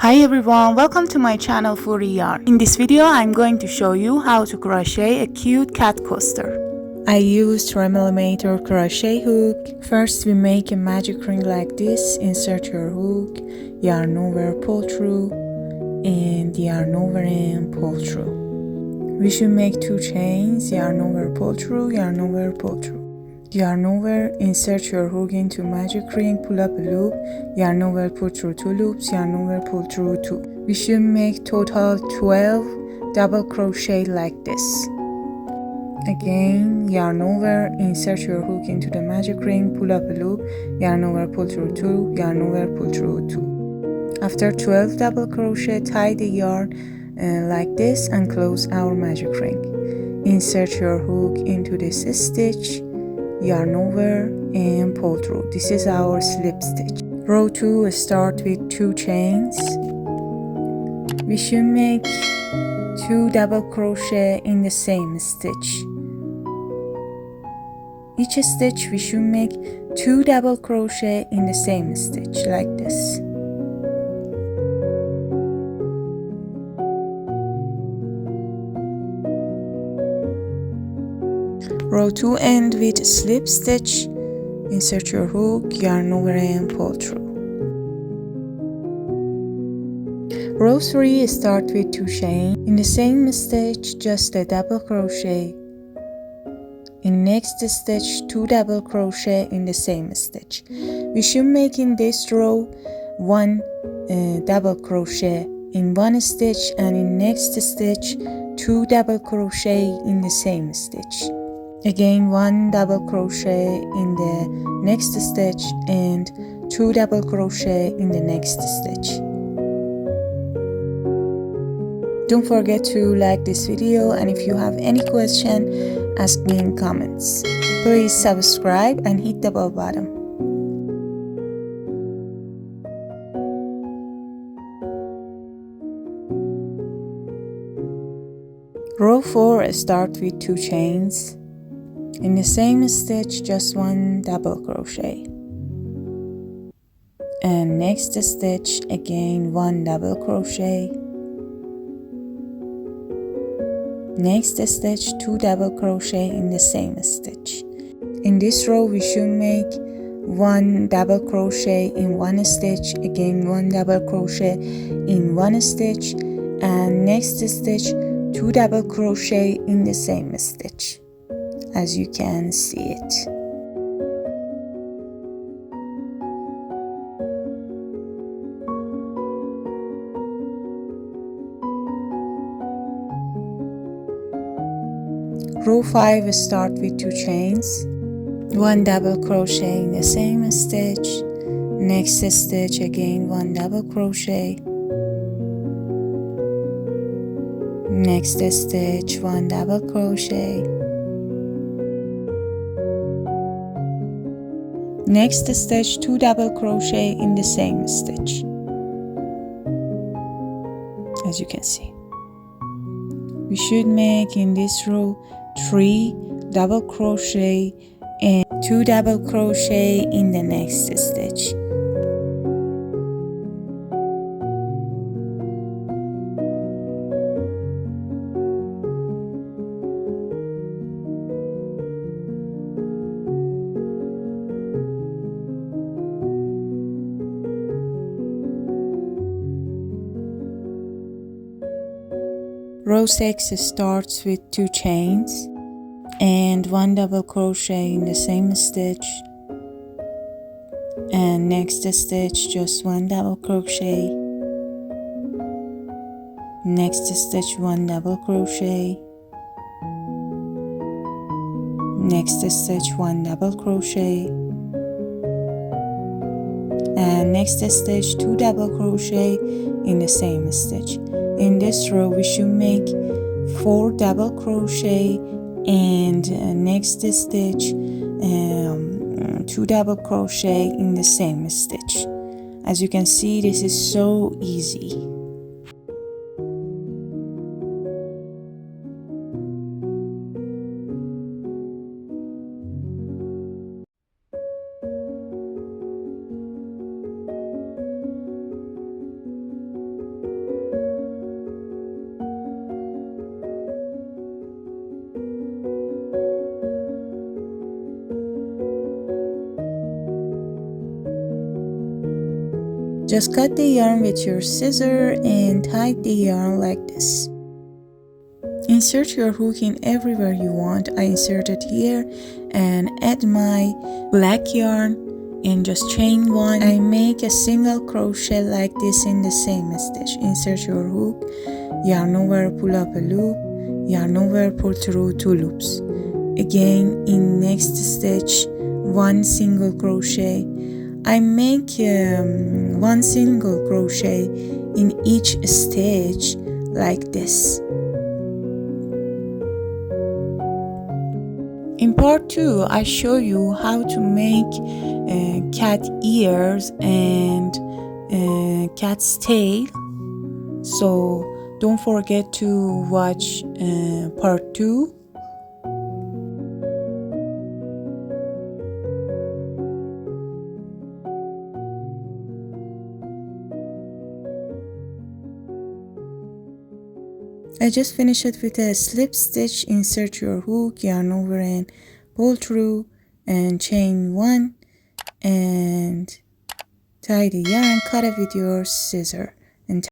Hi everyone, welcome to my channel Furry Yarn. In this video I'm going to show you how to crochet a cute cat coaster. I used 3mm crochet hook. First we make a magic ring like this, insert your hook, yarn over, pull through, and yarn over and pull through. We should make 2 chains, yarn over, pull through, yarn over, pull through. Yarn over, insert your hook into magic ring, pull up a loop, yarn over, pull through 2 loops, yarn over, pull through 2. We should make total 12 double crochet like this. Again, yarn over, insert your hook into the magic ring, pull up a loop, yarn over, pull through 2, yarn over, pull through 2. After 12 double crochet, tie the yarn like this and close our magic ring. Insert your hook into this stitch, yarn over and pull through. This is our slip stitch. Row 2, start with 2 chains. We should make 2 double crochet in the same stitch. Each stitch we should make 2 double crochet in the same stitch like this. Row 2 end with slip stitch. Insert your hook, yarn over and pull through. Row 3, start with 2 chains. In the same stitch, just a double crochet. In next stitch, 2 double crochet in the same stitch. We should make in this row 1 double crochet in one stitch, and in next stitch 2 double crochet in the same stitch. Again 1 double crochet in the next stitch and 2 double crochet in the next stitch. Don't forget to like this video, and if you have any question, ask me in comments. Please subscribe and hit the bell button. Row 4, start with 2 chains. In the same stitch, just 1 double crochet. And next stitch, again 1 double crochet. Next stitch, 2 double crochet in the same stitch. In this row we should make 1 double crochet in one stitch, again 1 double crochet in one stitch, and next stitch 2 double crochet in the same stitch, as you can see it. Row 5, start with 2 chains, 1 double crochet in the same stitch, next stitch again 1 double crochet, next stitch 1 double crochet, next stitch 2 double crochet in the same stitch, as you can see. We should make in this row 3 double crochet and 2 double crochet in the next stitch. Row 6 starts with 2 chains and 1 double crochet in the same stitch, and next stitch just 1 double crochet, next stitch 1 double crochet, next stitch 1 double crochet, and next stitch 2 double crochet in the same stitch. In this row we should make 4 double crochet and next stitch 2 double crochet in the same stitch. As you can see, this is so easy. Just cut the yarn with your scissor and tie the yarn like this. Insert your hook in everywhere you want. I inserted here and add my black yarn and just chain 1. I make a single crochet like this in the same stitch. Insert your hook, yarn over, pull up a loop, yarn over, pull through 2 loops. Again, in next stitch, 1 single crochet. I make 1 single crochet in each stitch like this. In part 2, I show you how to make cat ears and cat's tail. So don't forget to watch part 2. I just finished it with a slip stitch. Insert your hook, yarn over and pull through and chain 1 and tie the yarn, cut it with your scissor.